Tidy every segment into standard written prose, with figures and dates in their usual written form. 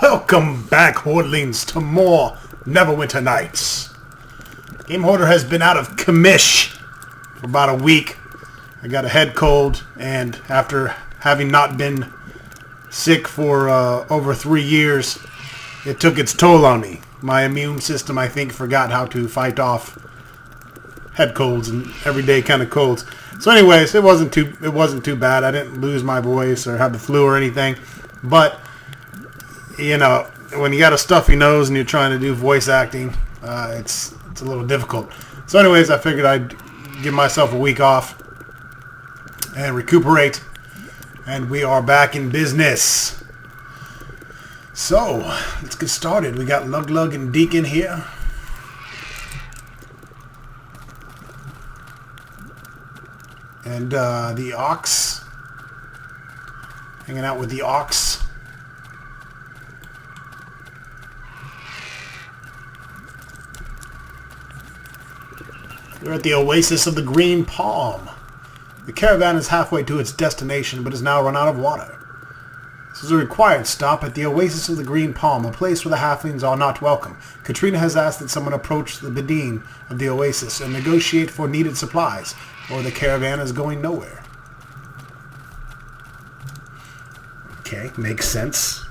Welcome back, Hordlings, to more Neverwinter Nights. Game Hoarder has been out of commish for about a week. I got a head cold, and after having not been sick for over 3 years, it took its toll on me. My immune system, I think, forgot how to fight off head colds and everyday kind of colds. So anyways, it wasn't too bad. I didn't lose my voice or have the flu or anything. But, you know, when you got a stuffy nose and you're trying to do voice acting, it's a little difficult. So anyways, I figured I'd give myself a week off and recuperate. And we are back in business. So, let's get started. We got Lug and Deacon here. And the Ox. Hanging out with the Ox. We're at the Oasis of the Green Palm. The caravan is halfway to its destination, but has now run out of water. This is a required stop at the Oasis of the Green Palm, a place where the halflings are not welcome. Katrina has asked that someone approach the Bedine of the Oasis and negotiate for needed supplies, or the caravan is going nowhere. Okay, makes sense.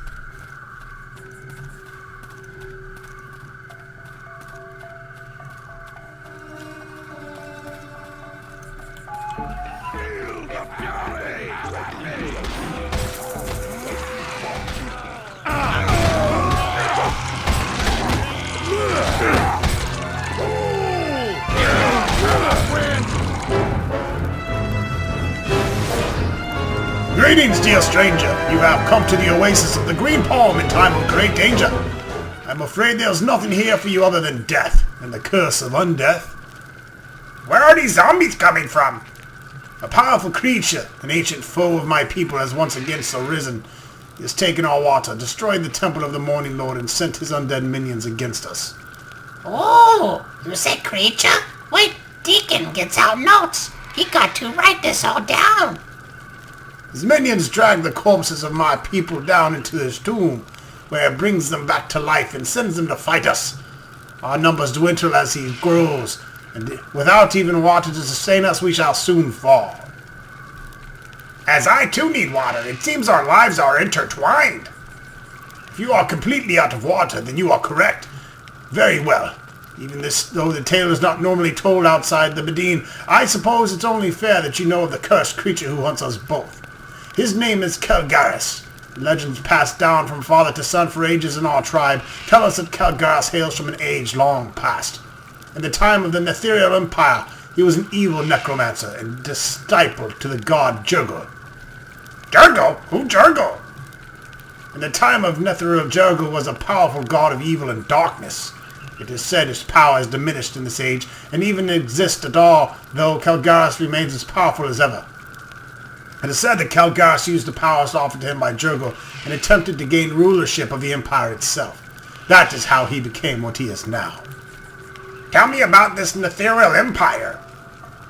Greetings, dear stranger. You have come to the Oasis of the Green Palm in time of great danger. I'm afraid there's nothing here for you other than death and the curse of undeath. Where are these zombies coming from? A powerful creature, an ancient foe of my people, has once again arisen. He has taken our water, destroyed the temple of the Morning Lord, and sent his undead minions against us. Oh, you say creature? Wait, Deacon gets out notes. He got to write this all down. His minions drag the corpses of my people down into his tomb, where it brings them back to life and sends them to fight us. Our numbers dwindle as he grows, and without even water to sustain us, we shall soon fall. As I too need water, it seems our lives are intertwined. If you are completely out of water, then you are correct. Very well. Even though the tale is not normally told outside the Bedine, I suppose it's only fair that you know of the cursed creature who hunts us both. His name is Kelgaris. Legends passed down from father to son for ages in our tribe tell us that Kelgaris hails from an age long past. In the time of the Netherial Empire, he was an evil necromancer and disciple to the god Jurgul. Jurgul? Who Jurgul? In the time of Netherial, Jurgul was a powerful god of evil and darkness. It is said his power has diminished in this age, and even exists at all, though Kelgaris remains as powerful as ever. It is said that Kelgaris used the powers offered to him by Jurgul and attempted to gain rulership of the Empire itself. That is how he became what he is now. Tell me about this Netherial Empire.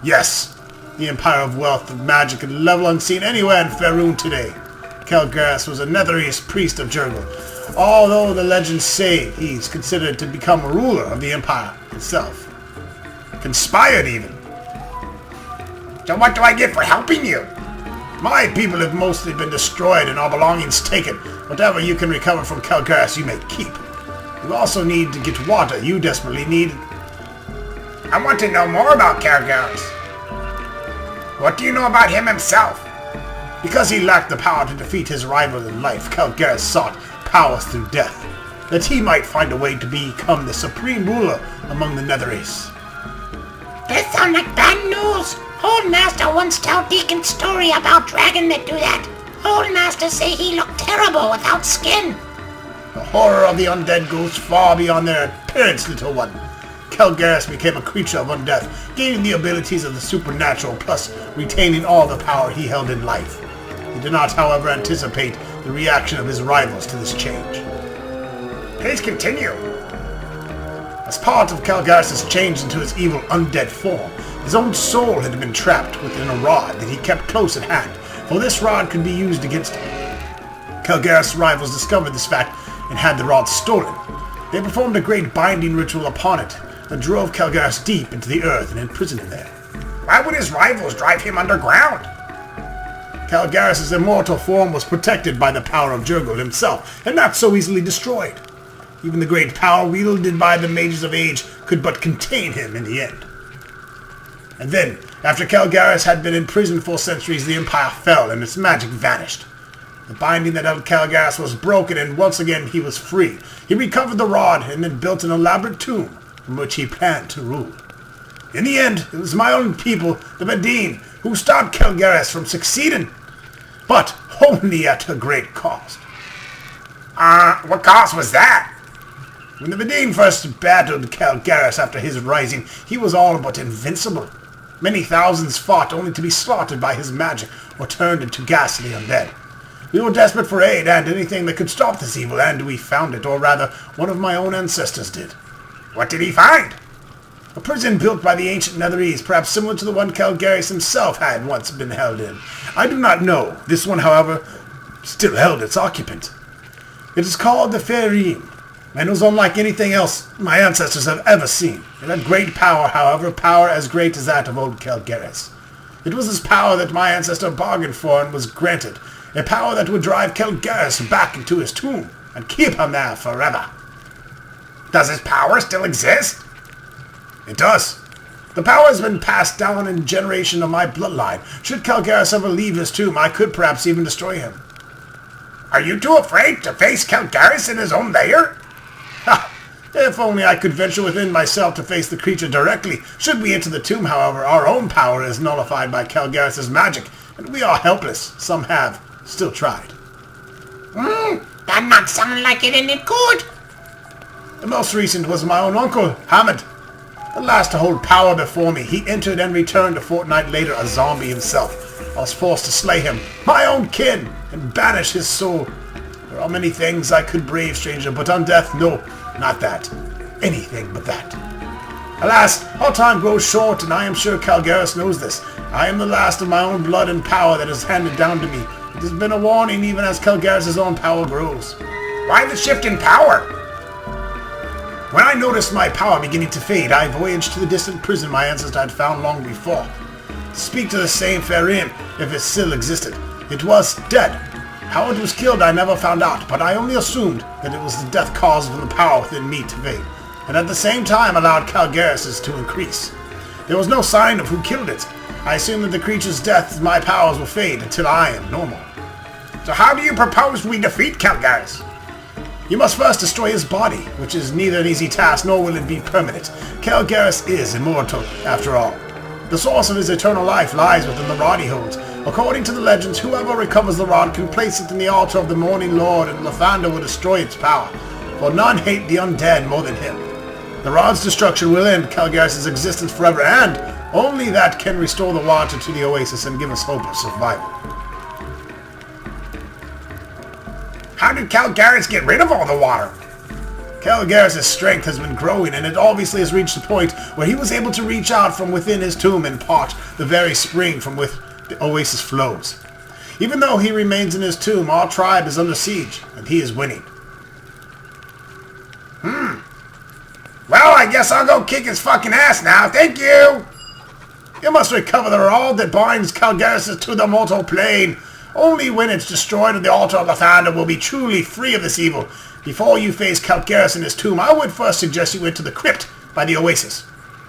Yes, the Empire of wealth, of magic, and level unseen anywhere in Faerun today. Kelgaris was a Netherese priest of Jurgul, although the legends say he's considered to become a ruler of the Empire itself. Conspired even. So what do I get for helping you? My people have mostly been destroyed and our belongings taken. Whatever you can recover from Kelgaris, you may keep. You also need to get water. You desperately need it. I want to know more about Kelgaris. What do you know about him himself? Because he lacked the power to defeat his rival in life, Kelgaris sought powers through death, that he might find a way to become the supreme ruler among the Netherese. That sounds like bad news. Old Master once told Deacon's story about dragon that do that. Old Master say he looked terrible without skin. The horror of the undead goes far beyond their appearance, little one. Kelgaris became a creature of undeath, gaining the abilities of the supernatural, plus retaining all the power he held in life. He did not, however, anticipate the reaction of his rivals to this change. Please continue. As part of Kelgaris' change into his evil undead form, his own soul had been trapped within a rod that he kept close at hand, for this rod could be used against him. Kelgaris' rivals discovered this fact and had the rod stolen. They performed a great binding ritual upon it that drove Calgaris deep into the earth and imprisoned him there. Why would his rivals drive him underground? Calgaris' immortal form was protected by the power of Jurgul himself, and not so easily destroyed. Even the great power wielded by the Mages of Age could but contain him in the end. And then, after Calgaris had been imprisoned for centuries, the Empire fell and its magic vanished. The binding that held Calgaris was broken, and once again he was free. He recovered the rod and then built an elaborate tomb from which he planned to rule. In the end, it was my own people, the Bedine, who stopped Calgaris from succeeding, but only at a great cost. What cost was that? When the Bedine first battled Calgaris after his rising, he was all but invincible. Many thousands fought only to be slaughtered by his magic or turned into ghastly undead. We were desperate for aid and anything that could stop this evil, and we found it, or rather, one of my own ancestors did. What did he find? A prison built by the ancient Netherese, perhaps similar to the one Calgaris himself had once been held in. I do not know. This one, however, still held its occupant. It is called the Ferim, and was unlike anything else my ancestors have ever seen. It had great power, however, power as great as that of old Calgaris. It was this power that my ancestor bargained for and was granted, a power that would drive Calgaris back into his tomb and keep him there forever. Does his power still exist? It does. The power has been passed down in generation of my bloodline. Should Calgaris ever leave his tomb, I could perhaps even destroy him. Are you too afraid to face Calgaris in his own lair? Ha! If only I could venture within myself to face the creature directly. Should we enter the tomb, however, our own power is nullified by Calgaris' magic, and we are helpless. Some have still tried. That not sound like it ended good. The most recent was my own uncle, Hamid. The last to hold power before me. He entered and returned a fortnight later a zombie himself. I was forced to slay him, my own kin, and banish his soul. There are many things I could brave, stranger, but on death, no, not that. Anything but that. Alas, our time grows short, and I am sure Calgaris knows this. I am the last of my own blood and power that is handed down to me. It has been a warning even as Calgaris' own power grows. Why the shift in power? When I noticed my power beginning to fade, I voyaged to the distant prison my ancestor had found long before. To speak to the same Ferim, if it still existed. It was dead. How it was killed I never found out, but I only assumed that it was the death caused from the power within me to fade, and at the same time allowed Calgaris' to increase. There was no sign of who killed it. I assumed that the creature's death and my powers will fade until I am normal. So how do you propose we defeat Calgaris? You must first destroy his body, which is neither an easy task nor will it be permanent. Calgaris is immortal, after all. The source of his eternal life lies within the rod he holds. According to the legends, whoever recovers the rod can place it in the altar of the Morning Lord, and Lathander will destroy its power, for none hate the undead more than him. The rod's destruction will end Calgaris' existence forever, and only that can restore the water to the oasis and give us hope of survival. How did Calgaris get rid of all the water? Calgaris' strength has been growing, and it obviously has reached a point where he was able to reach out from within his tomb and part the very spring from which the oasis flows. Even though he remains in his tomb, our tribe is under siege, and he is winning. Well, I guess I'll go kick his fucking ass now. Thank you! You must recover the rod that binds Calgaris to the mortal plane. Only when it's destroyed at the altar of Lathander will be truly free of this evil. Before you face Calgaris in his tomb, I would first suggest you enter the crypt by the oasis.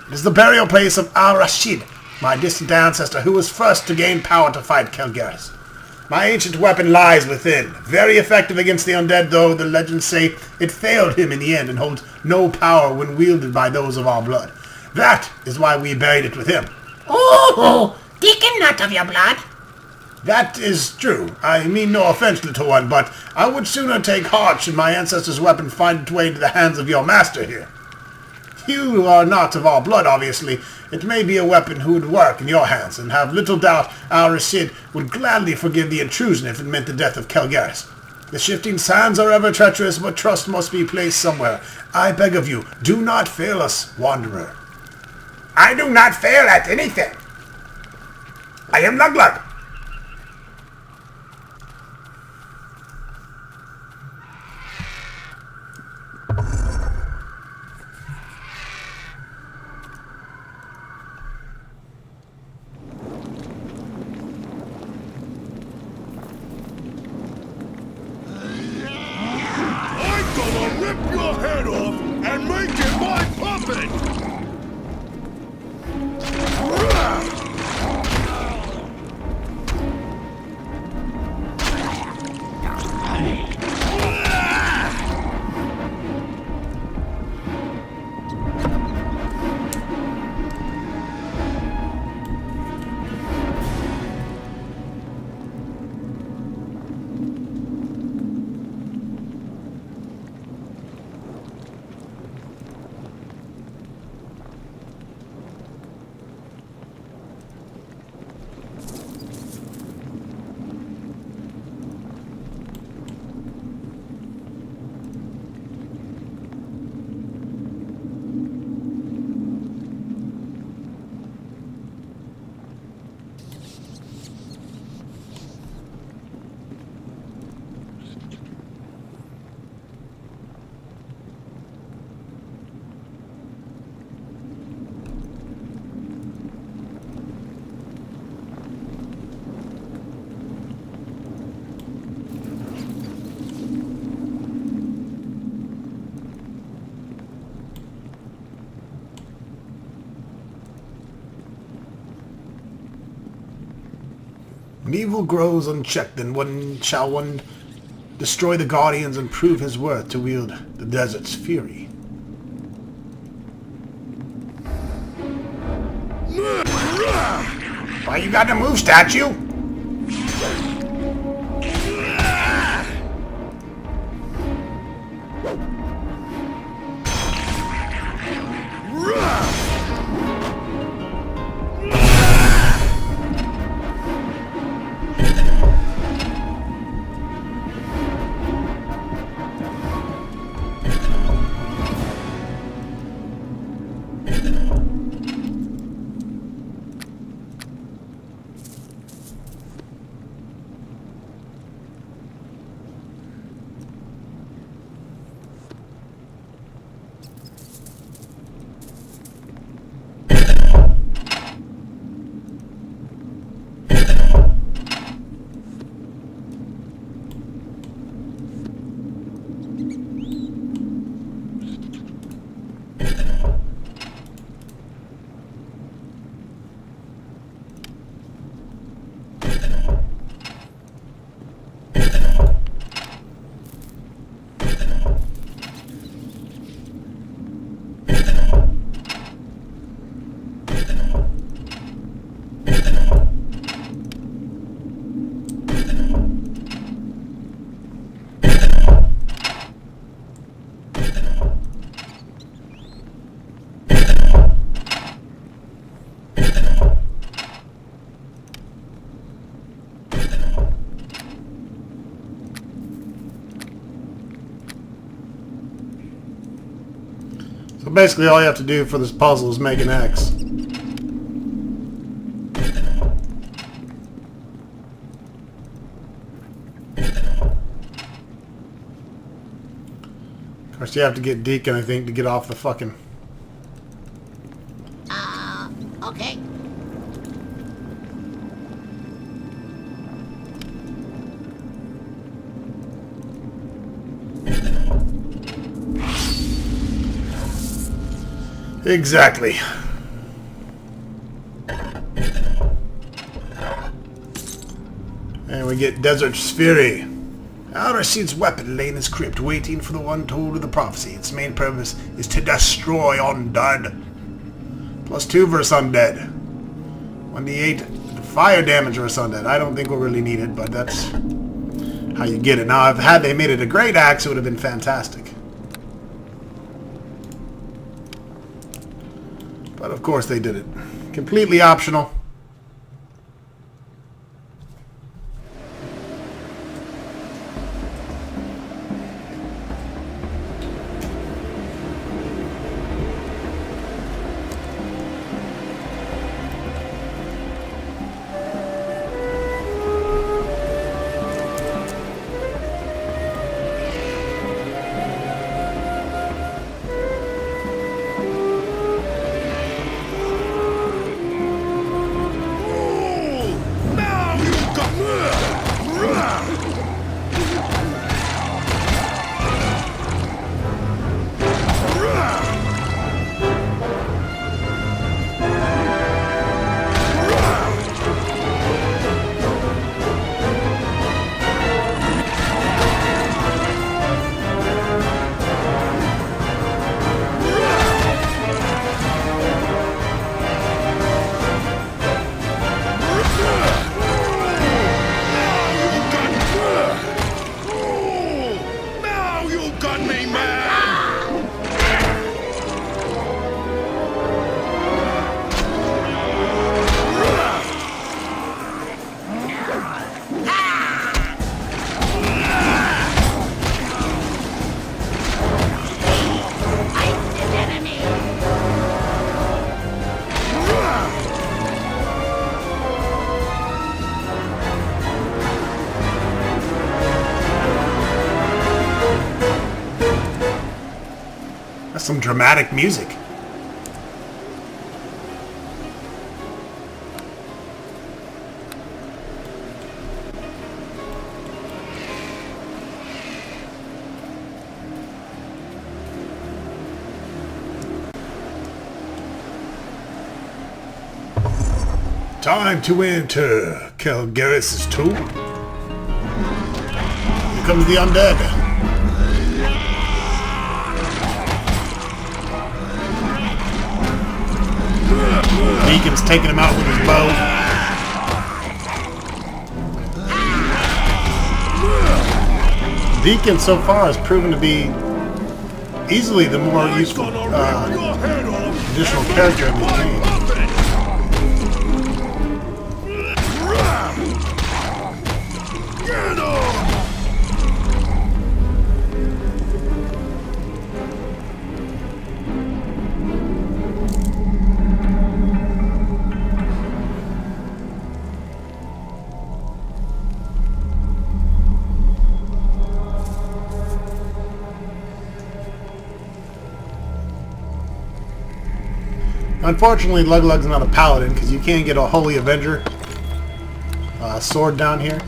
It is the burial place of Al-Rashid, my distant ancestor, who was first to gain power to fight Calgaris. My ancient weapon lies within, very effective against the undead, though the legends say it failed him in the end and holds no power when wielded by those of our blood. That is why we buried it with him. Oh, Deacon, not of your blood. That is true. I mean no offense, little one, but I would sooner take heart should my ancestor's weapon find its way into the hands of your master here. You are not of our blood, obviously. It may be a weapon who would work in your hands, and have little doubt Al-Rashid would gladly forgive the intrusion if it meant the death of Calgaris. The shifting sands are ever treacherous, but trust must be placed somewhere. I beg of you, do not fail us, wanderer. I do not fail at anything. I am Luglug. When evil grows unchecked, then one destroy the Guardians and prove his worth to wield the desert's fury. Why you got to move, statue? So basically all you have to do for this puzzle is make an X. Of course you have to get Deacon, I think, to get off the fucking... Okay. Exactly. And we get Desert's Fury. Outer Seed's weapon lay in his crypt, waiting for the one told of the prophecy. Its main purpose is to destroy Undead. +2 versus Undead. 1d8 fire damage versus Undead. I don't think we'll really need it, but that's how you get it. Now, if had they made it a great axe, it would have been fantastic. But of course they did it. Completely optional. That's some dramatic music. Time to enter Calgaris' tomb. Here comes the undead. Deacon's taking him out with his bow. Deacon so far has proven to be easily the more useful additional character in this game. Unfortunately, Luglug's not a paladin because you can't get a Holy Avenger sword down here.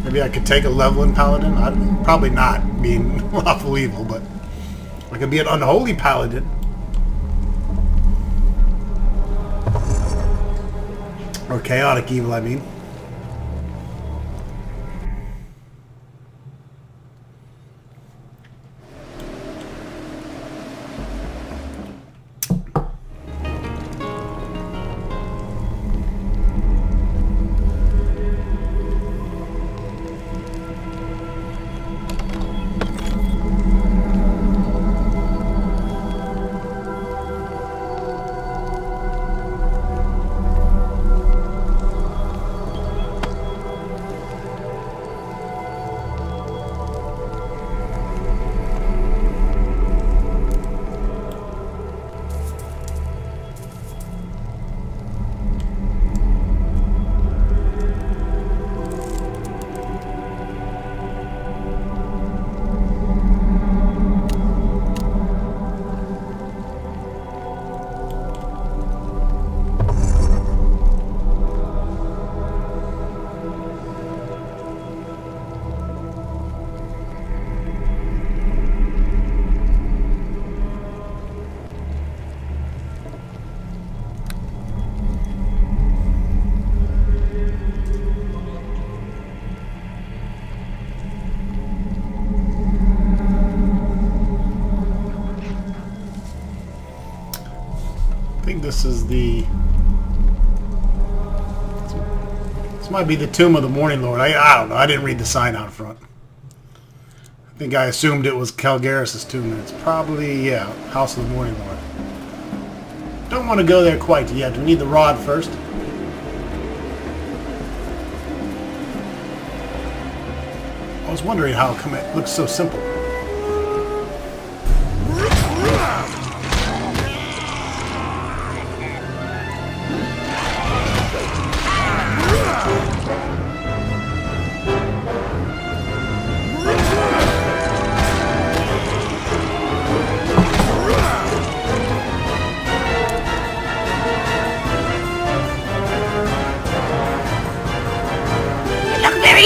Maybe I could take a leveling paladin. Probably not, being lawful evil, but I could be an unholy paladin. Or chaotic evil, I mean. This is the... This might be the Tomb of the Morning Lord. I don't know. I didn't read the sign out front. I think I assumed it was Calgaris' tomb. It's probably, yeah, House of the Morning Lord. Don't want to go there quite yet. We need the rod first. I was wondering how come it looks so simple.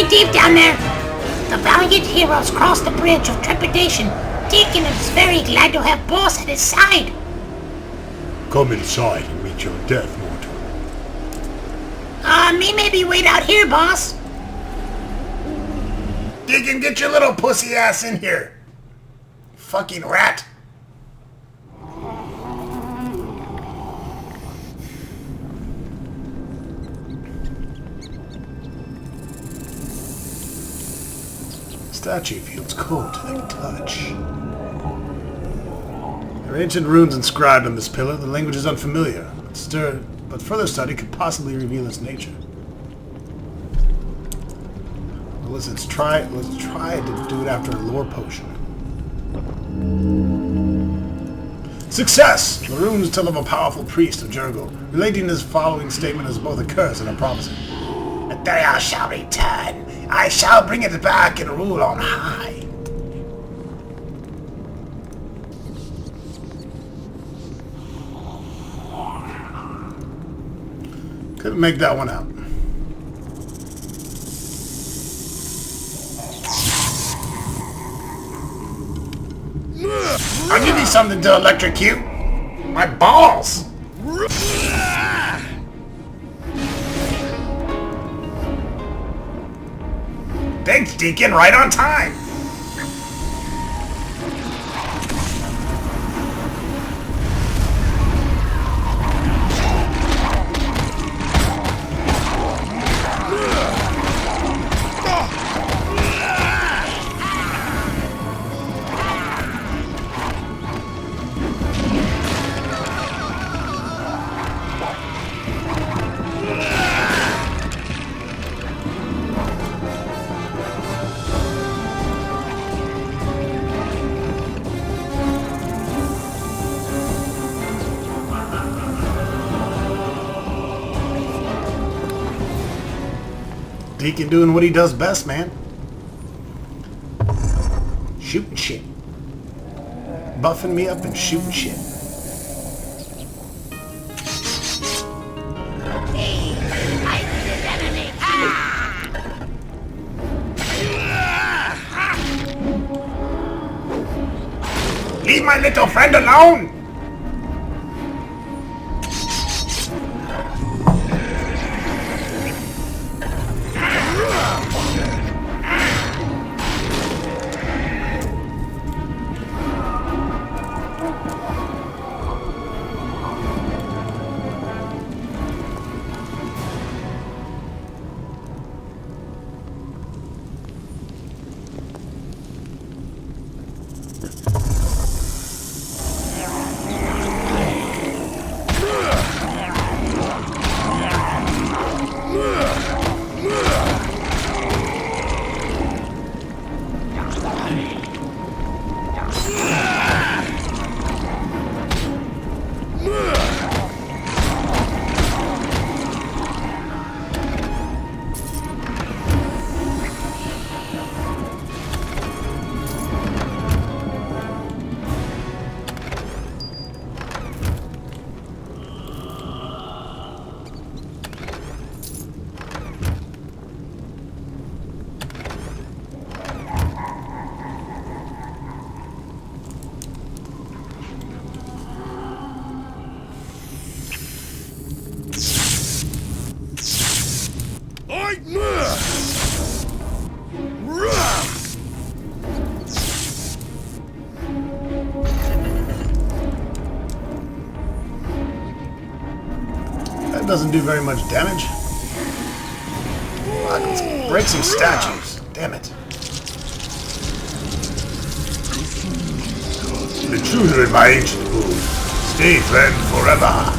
Deep down there. The valiant heroes cross the bridge of trepidation. Deacon is very glad to have Boss at his side. Come inside and meet your death, mortal. Me maybe wait out here, boss. Deacon, get your little pussy ass in here. Fucking rat. Statue feels cold to the touch. There are ancient runes inscribed on this pillar. The language is unfamiliar, but further study could possibly reveal its nature. Well, let's try to do it after a lore potion. Success! The runes tell of a powerful priest of Jurgle, relating his following statement as both a curse and a prophecy. There I shall return. I shall bring it back and rule on high. Couldn't make that one out. I'll give you something to electrocute. My balls! Thanks, Deacon, right on time! Deacon doing what he does best, man. Shooting shit. Buffing me up and shooting shit. Leave my little friend alone! That doesn't do very much damage. I can break some statues. Damn it. The intruder in my ancient food. Stay friend forever.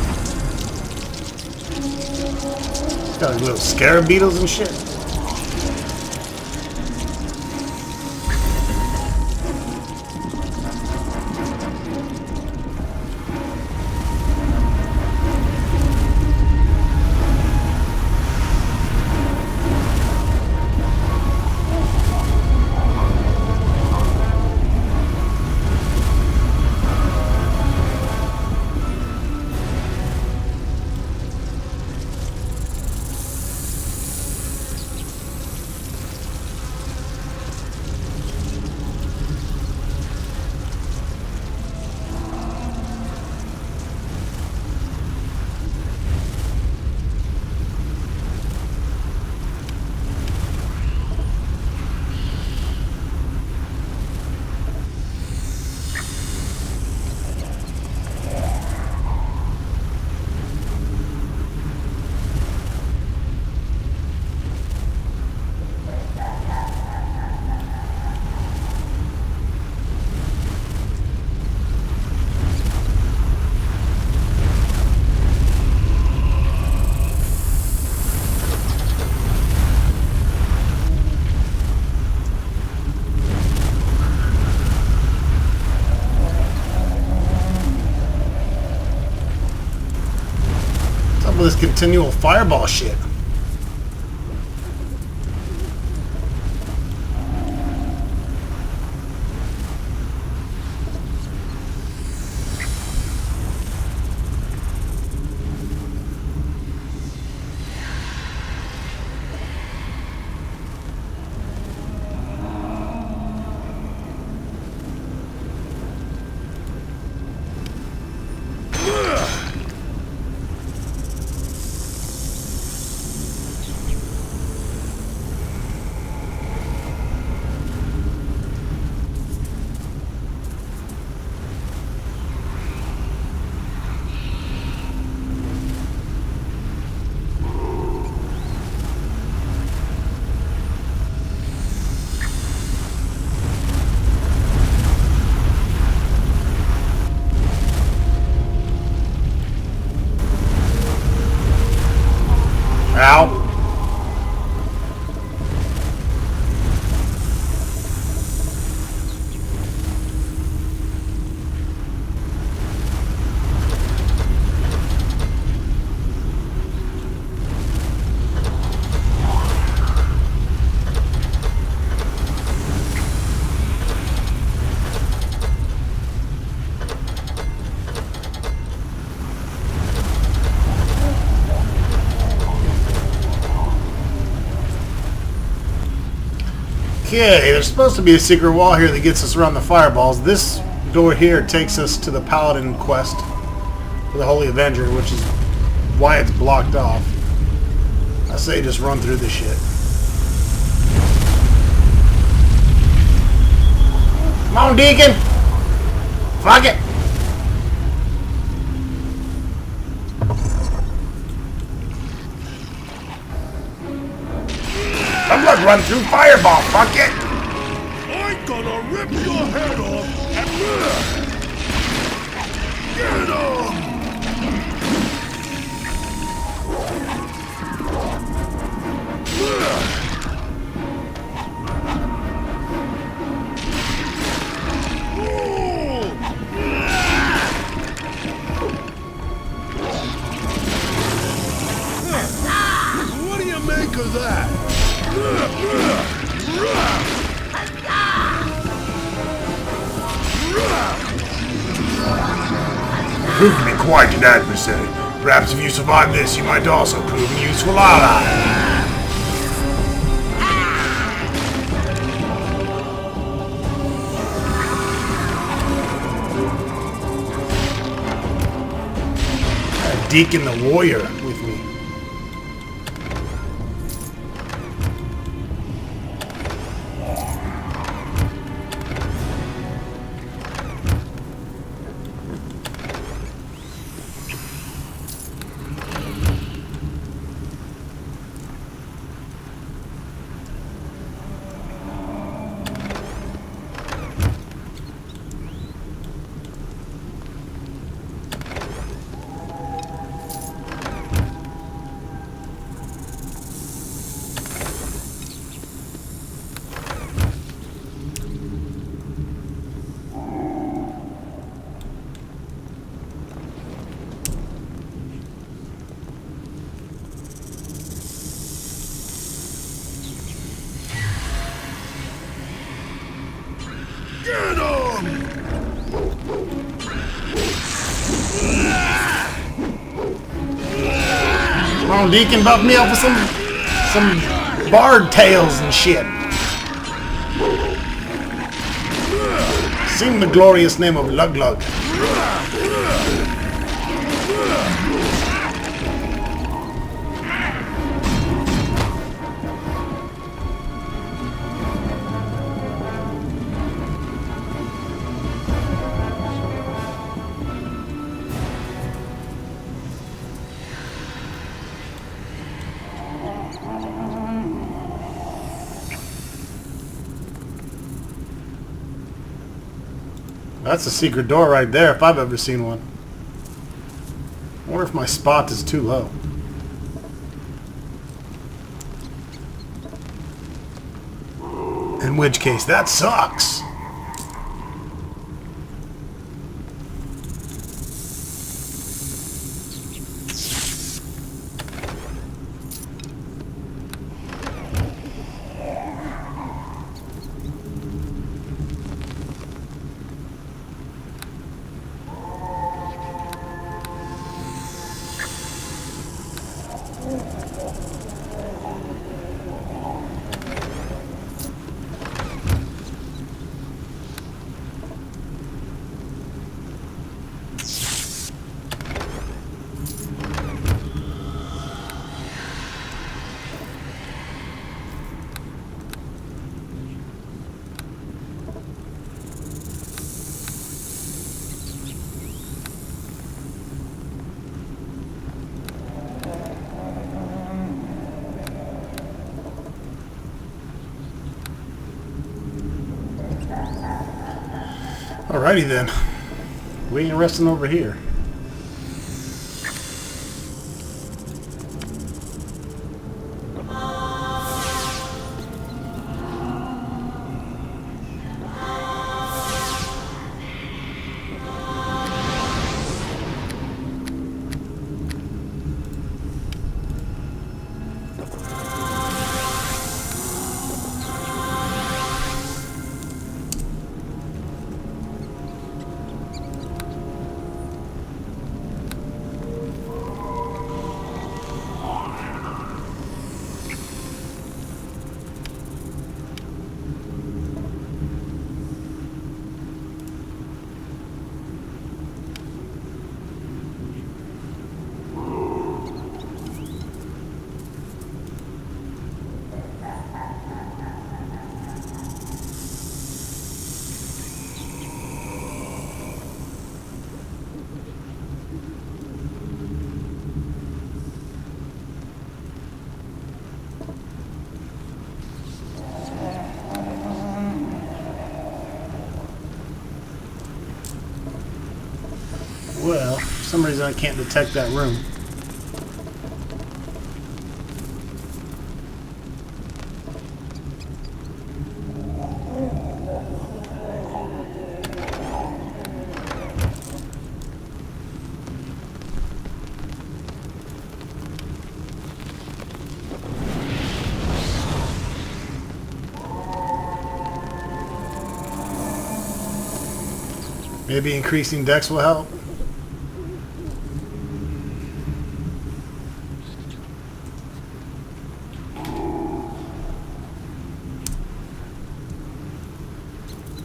Got like little scarab beetles and shit. This continual fireball shit. Ow. Okay, there's supposed to be a secret wall here that gets us around the fireballs. This door here takes us to the Paladin quest for the Holy Avenger, which is why it's blocked off. I say just run through this shit. Come on, Deacon! Fuck it! I'm gonna run through fireball, fuck it! I'm gonna rip your head off and get What do you make of that? Proved to be quite an adversary. Perhaps if you survive this, you might also prove a useful ally. Deacon the Warrior with me. Get him! Come on, Deacon, buff me up with some bard tails and shit. Sing the glorious name of Lug Lug. That's a secret door right there, if I've ever seen one. I wonder if my spot is too low. In which case, that sucks. Alrighty then. We ain't resting over here. For some reason I can't detect that room. Maybe increasing dex will help.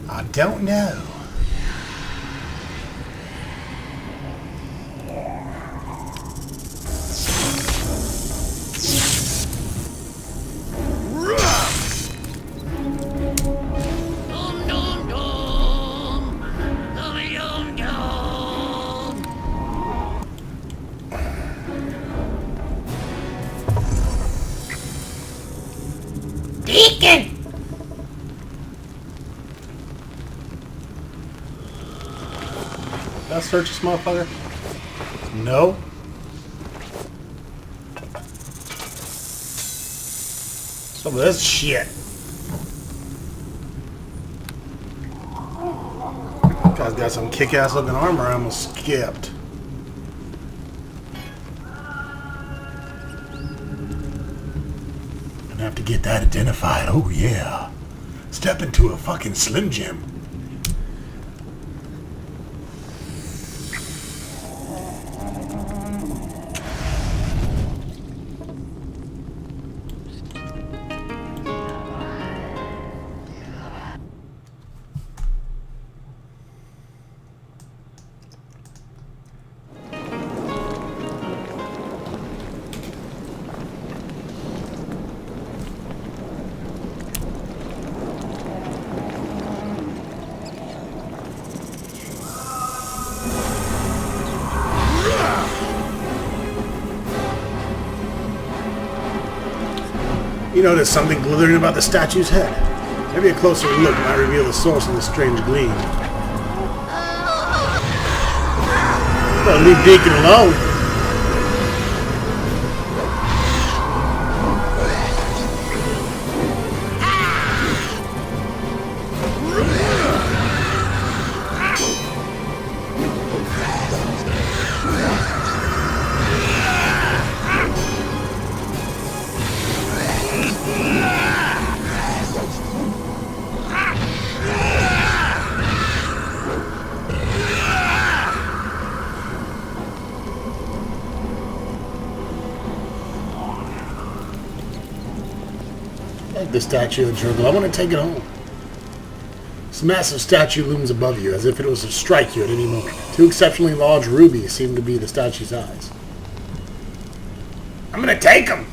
I don't know. Deacon! Did I search this motherfucker? No. Some of this shit. Guy's got some kick-ass looking armor I almost skipped. Gonna have to get that identified. Oh yeah. Step into a fucking Slim Jim. You notice something glittering about the statue's head. Maybe a closer look might reveal the source of the strange gleam. Well, leave Deacon alone. The statue of the Jurgle. I want to take it home. This massive statue looms above you, as if it was to strike you at any moment. Two exceptionally large rubies seem to be the statue's eyes. I'm gonna take them!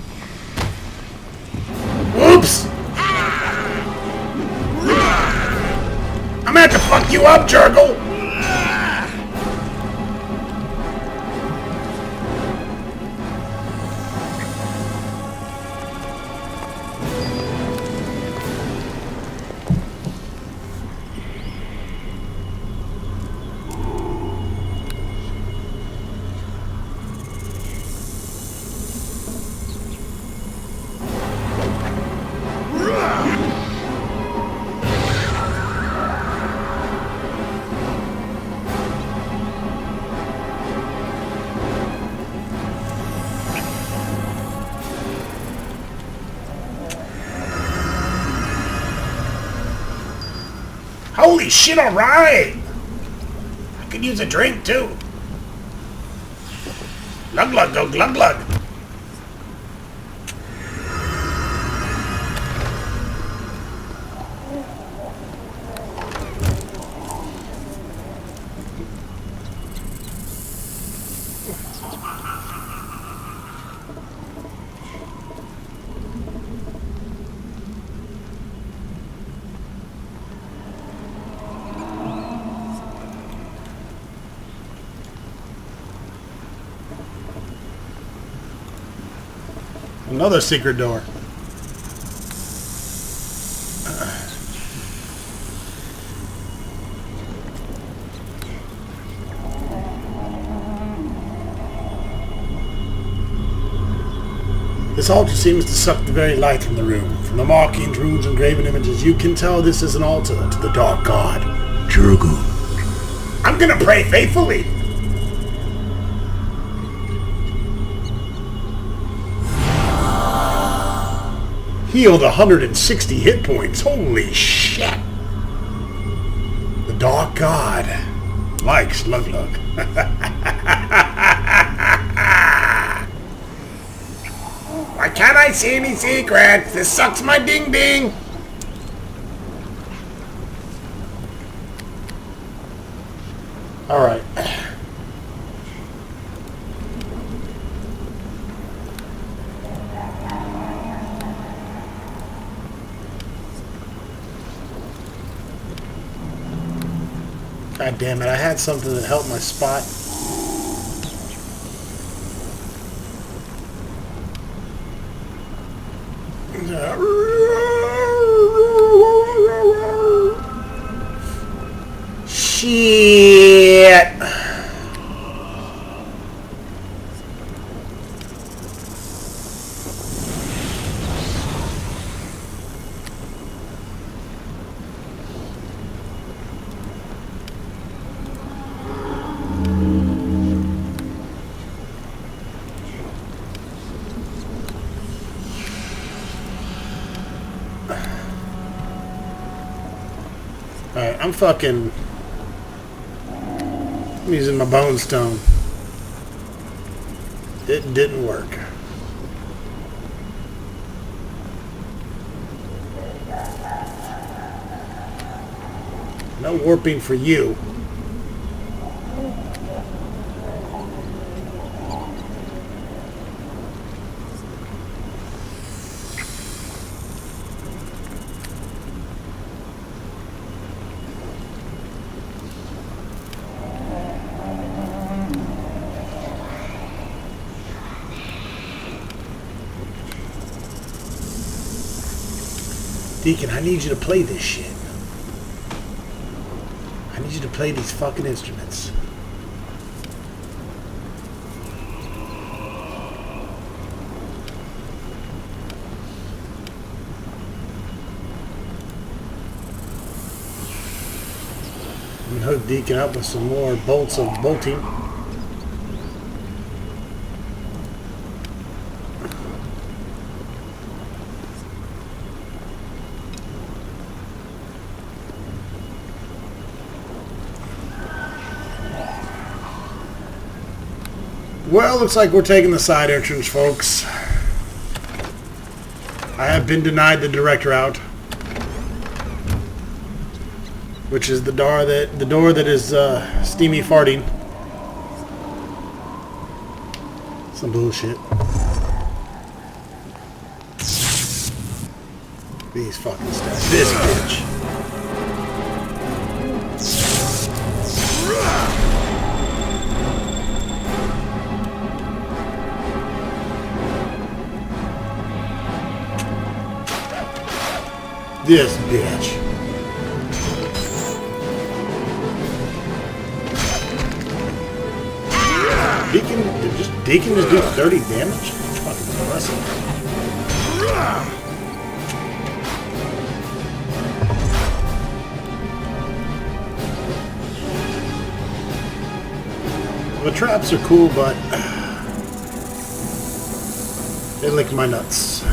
Oops! I'm gonna have to fuck you up, Jurgle! Holy shit, alright! I could use a drink too. Glug glug go glug glug. Another secret door. This altar seems to suck the very light from the room. From the markings, runes, and graven images, you can tell this is an altar to the dark god, Jurugu. I'm gonna pray faithfully. Healed 160 hit points. Holy shit. The dark god likes Lug Lug. Why can't I see any secrets? This sucks my ding ding. Alright. God damn it, I had something that helped my spot. Shit. Alright, I'm fucking... I'm using my bone stone. It didn't work. No warping for you. Deacon, I need you to play this shit. I need you to play these fucking instruments. I'm gonna hook Deacon up with some more bolts of bolting. Well, looks like we're taking the side entrance, folks. I have been denied the direct route, which is the door that is steamy farting. Some bullshit. These fucking stuff. This bitch. This bitch. Deacon just do 30 damage? That's fucking impressive. The traps are cool, but they lick my nuts.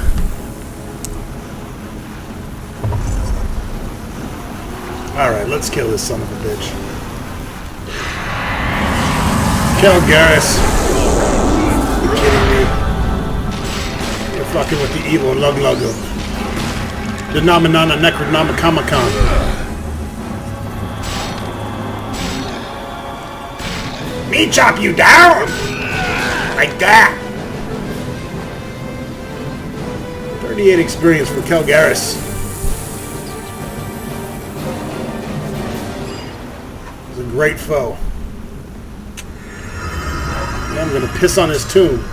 Alright, let's kill this son of a bitch. Kill Garrus. You're kidding me. You're fucking with the evil Lug Lug of Denominana Necronomicon. Me chop you down! Like that! 38 experience for Kelgaris. He's a great foe. Yeah, I'm gonna piss on his tomb.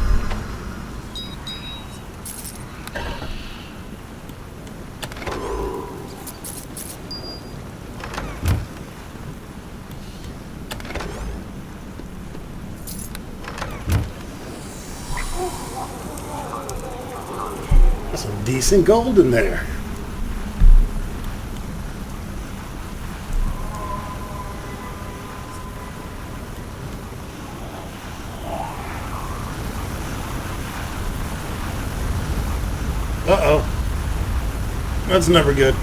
There's some decent gold in there. Uh-oh. That's never good.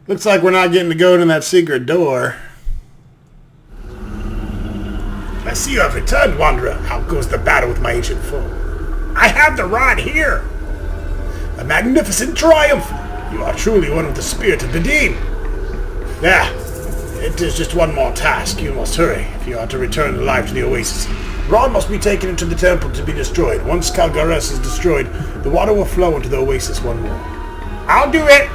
Looks like we're not getting to go in that secret door. I see you have returned, Wanderer. How goes the battle with my ancient foe? I have the rod here. A magnificent triumph. You are truly one with the spirit of the Dean. There. It is just one more task. You must hurry if you are to return alive to the oasis. The rod must be taken into the temple to be destroyed. Once Calgares is destroyed, the water will flow into the oasis one more. I'll do it.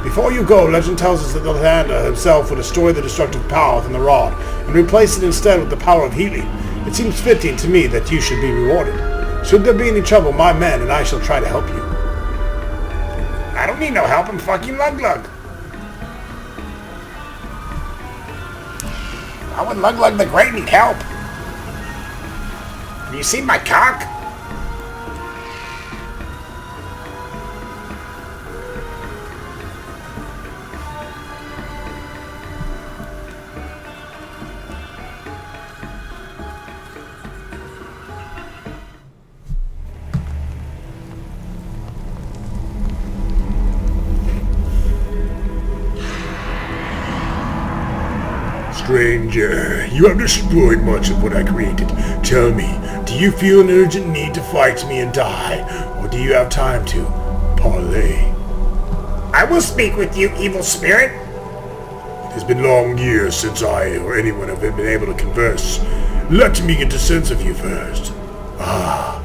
Before you go, legend tells us that the Lander himself will destroy the destructive power within the rod and replace it instead with the power of healing. It seems fitting to me that you should be rewarded. Should there be any trouble, my men and I shall try to help you. I don't need no help, I'm fucking Lug-Lug. Why would Lug-Lug the Great need help? Have you seen my cock? Stranger, you have destroyed much of what I created. Tell me, do you feel an urgent need to fight me and die, or do you have time to parley? I will speak with you, evil spirit. It has been long years since I or anyone have been able to converse. Let me get a sense of you first. Ah,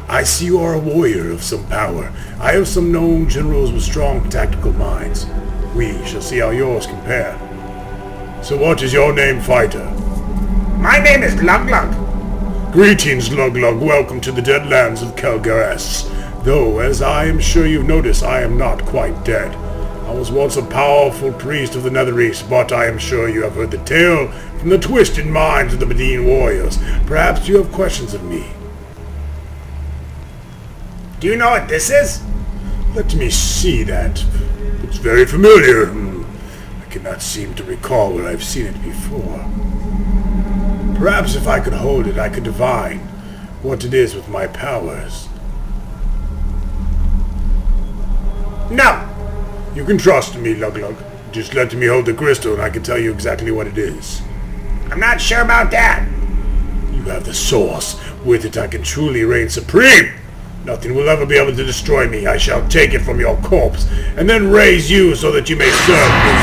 I see you are a warrior of some power. I have some known generals with strong tactical minds. We shall see how yours compare. So what is your name, fighter? My name is Lug-Lug. Greetings, Lug-Lug. Welcome to the Deadlands of Calgares. Though, as I am sure you've noticed, I am not quite dead. I was once a powerful priest of the Nether East, but I am sure you have heard the tale from the twisted minds of the Medine warriors. Perhaps you have questions of me. Do you know what this is? Let me see that. It's very familiar. I cannot seem to recall where I've seen it before. Perhaps if I could hold it, I could divine what it is with my powers. No! You can trust me, Lug-Lug. Just let me hold the crystal and I can tell you exactly what it is. I'm not sure about that. You have the source. With it I can truly reign supreme. Nothing will ever be able to destroy me. I shall take it from your corpse, and then raise you so that you may serve me.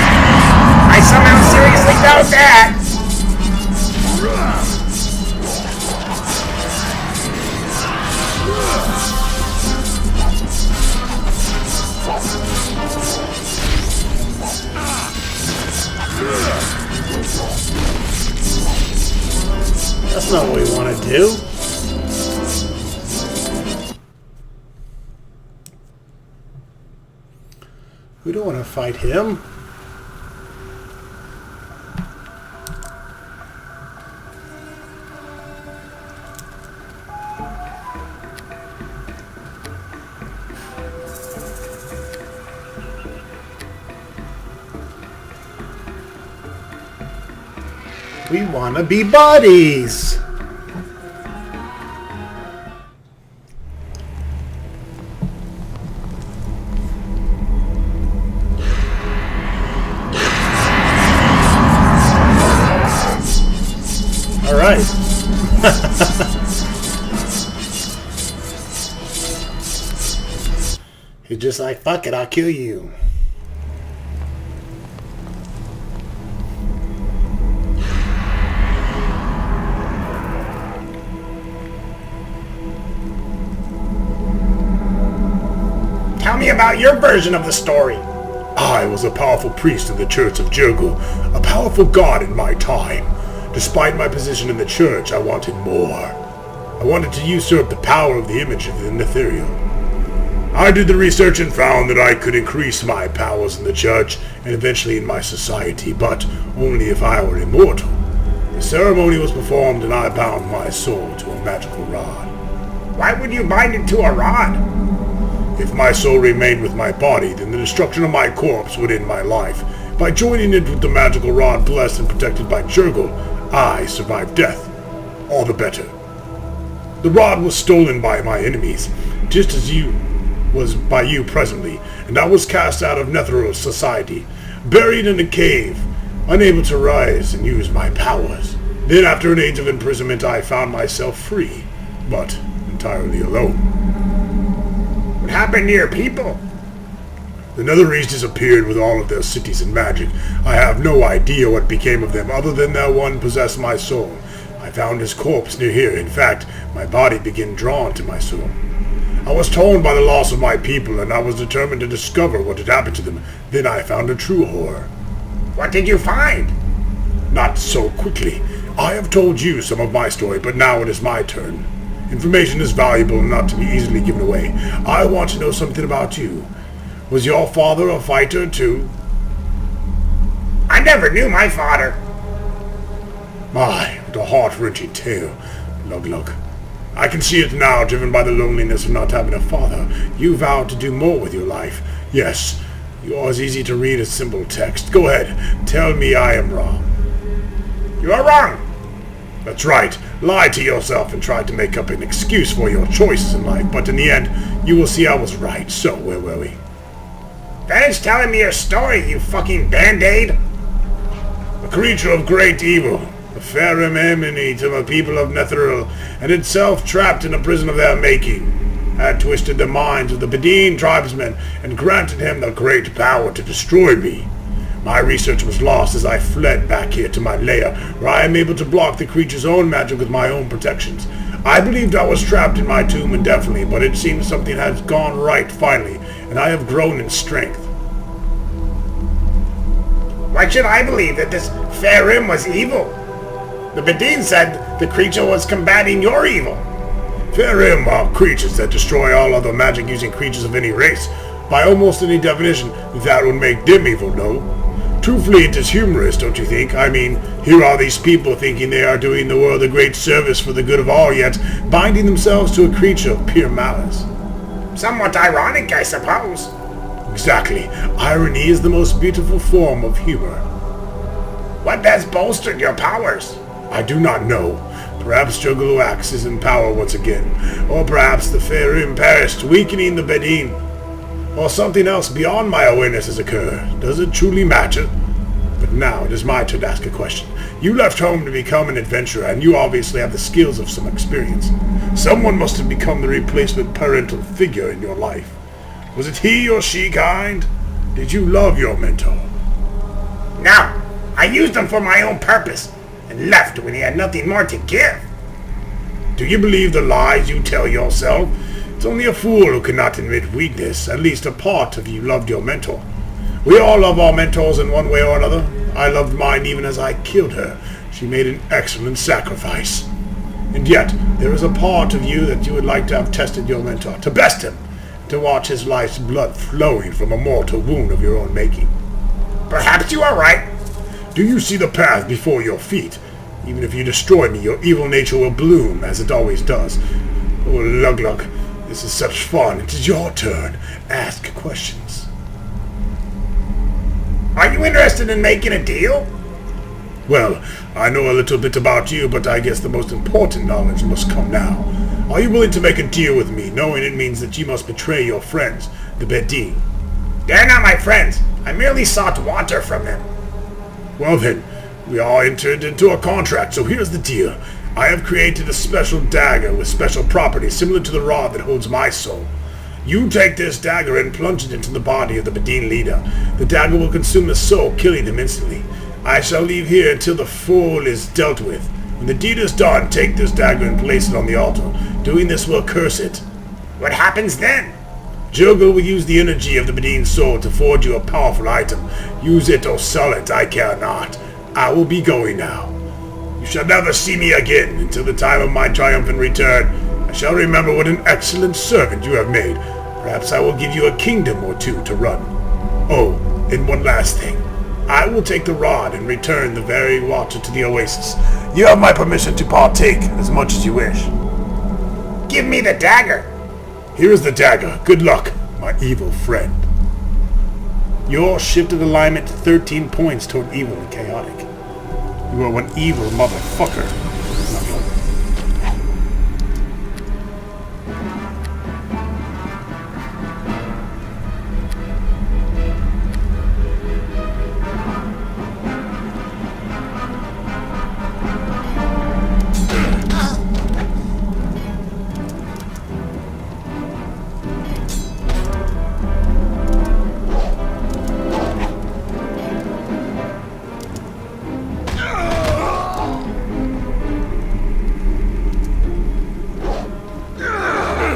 I somehow seriously doubt that! That's not what we want to do. We don't want to fight him. We want to be buddies. All right. He's just like, fuck it, I'll kill you. Tell me about your version of the story. I was a powerful priest in the Church of Jurgul, a powerful god in my time. Despite my position in the church, I wanted more. I wanted to usurp the power of the image of the Ethereal. I did the research and found that I could increase my powers in the church and eventually in my society, but only if I were immortal. The ceremony was performed and I bound my soul to a magical rod. Why would you bind it to a rod? If my soul remained with my body, then the destruction of my corpse would end my life. By joining it with the magical rod blessed and protected by Jurgle, I survived death. All the better. The rod was stolen by my enemies, just as was by you presently, and I was cast out of Netherill's society, buried in a cave, unable to rise and use my powers. Then after an age of imprisonment I found myself free, but entirely alone. What happened to your people? The Netherese disappeared with all of their cities and magic. I have no idea what became of them other than that one possessed my soul. I found his corpse near here. In fact, my body began drawn to my soul. I was torn by the loss of my people, and I was determined to discover what had happened to them. Then I found a true horror. What did you find? Not so quickly. I have told you some of my story, but now it is my turn. Information is valuable and not to be easily given away. I want to know something about you. Was your father a fighter too? I never knew my father. My, what a heart-wrenching tale. Lug. I can see it now, driven by the loneliness of not having a father. You vowed to do more with your life. Yes, you are as easy to read as simple text. Go ahead, tell me I am wrong. You are wrong. That's right. Lie to yourself and try to make up an excuse for your choices in life, but in the end, you will see I was right. So, where were we? Finish telling me your story, you fucking band-aid. A creature of great evil, a fair enemy to the people of Netheril, and itself trapped in a prison of their making, had twisted the minds of the Bedine tribesmen and granted him the great power to destroy me. My research was lost as I fled back here to my lair, where I am able to block the creature's own magic with my own protections. I believed I was trapped in my tomb indefinitely, but it seems something has gone right finally, and I have grown in strength. Why should I believe that this Farim was evil? The Bedine said the creature was combating your evil. Farim are creatures that destroy all other magic-using creatures of any race. By almost any definition, that would make them evil, no? Truthfully, it is humorous, don't you think? I mean, here are these people thinking they are doing the world a great service for the good of all, yet binding themselves to a creature of pure malice. Somewhat ironic, I suppose. Exactly. Irony is the most beautiful form of humor. What has bolstered your powers? I do not know. Perhaps Juggaluax is in power once again, or perhaps the Farim perished, weakening the Bedine. Or something else beyond my awareness has occurred. Does it truly matter? But now it is my turn to ask a question. You left home to become an adventurer, and you obviously have the skills of some experience. Someone must have become the replacement parental figure in your life. Was it he or she kind? Did you love your mentor? No, I used him for my own purpose, and left when he had nothing more to give. Do you believe the lies you tell yourself? It's only a fool who cannot admit weakness. At least a part of you loved your mentor. We all love our mentors in one way or another. I loved mine even as I killed her. She made an excellent sacrifice. And yet, there is a part of you that you would like to have tested your mentor, to best him, to watch his life's blood flowing from a mortal wound of your own making. Perhaps you are right. Do you see the path before your feet? Even if you destroy me, your evil nature will bloom, as it always does. Oh, Lug, this is such fun. It is your turn. Ask questions. Are you interested in making a deal? Well, I know a little bit about you, but I guess the most important knowledge must come now. Are you willing to make a deal with me, knowing it means that you must betray your friends, the Bedine? They're not my friends. I merely sought water from them. Well then, we all entered into a contract, so here's the deal. I have created a special dagger with special properties similar to the rod that holds my soul. You take this dagger and plunge it into the body of the Bedine leader. The dagger will consume the soul, killing him instantly. I shall leave here until the fool is dealt with. When the deed is done, take this dagger and place it on the altar. Doing this will curse it. What happens then? Jurgle will use the energy of the Bedine soul to forge you a powerful item. Use it or sell it, I care not. I will be going now. You shall never see me again until the time of my triumphant return. I shall remember what an excellent servant you have made. Perhaps I will give you a kingdom or two to run. Oh, and one last thing. I will take the rod and return the very water to the oasis. You have my permission to partake as much as you wish. Give me the dagger. Here is the dagger. Good luck, my evil friend. Your shifted alignment 13 points toward evil and chaotic. You are one evil motherfucker.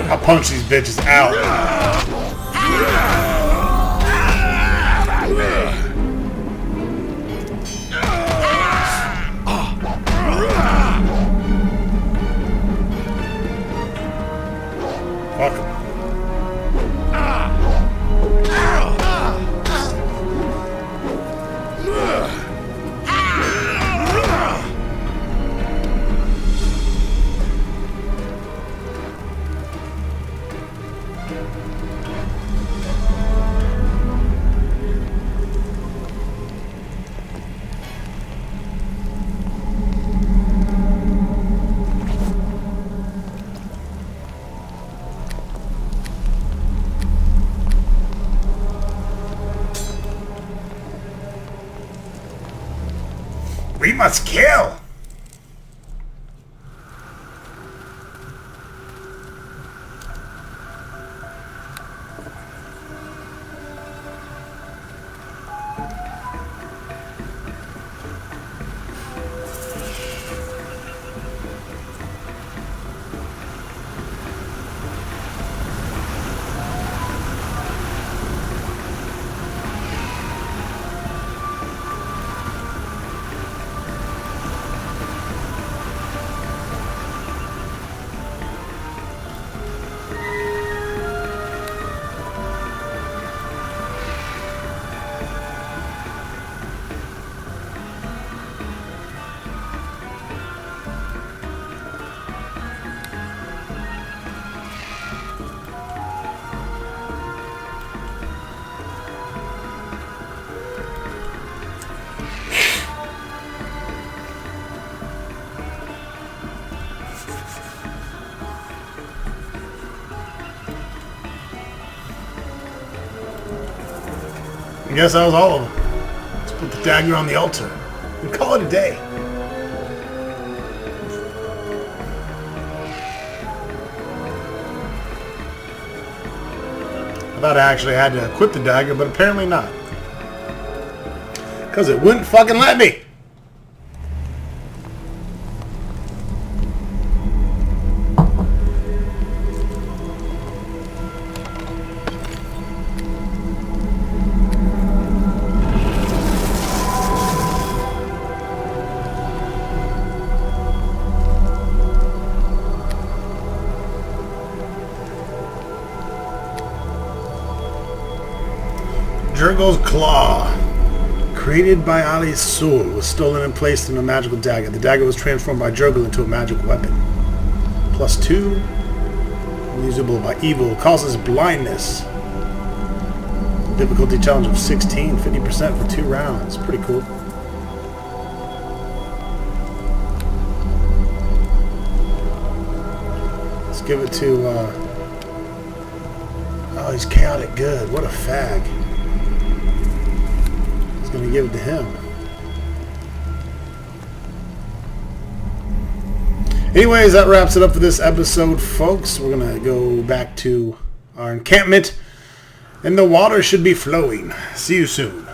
I'll punch these bitches out. Fuck 'em. We must kill. I guess that was all of them. Let's put the dagger on the altar and call it a day. I thought I actually had to equip the dagger, but apparently not. Because it wouldn't fucking let me. Jurgil's Claw, created by Ali's soul, was stolen and placed in a magical dagger. The dagger was transformed by Jurgil into a magic weapon. +2, usable by evil, causes blindness. Difficulty challenge of 16, 50% for 2 rounds. Pretty cool. Let's give it to, oh, he's chaotic good. What a fag. Gonna give it to him. Anyways, that wraps it up for this episode, folks. We're gonna go back to our encampment, and the water should be flowing. See you soon.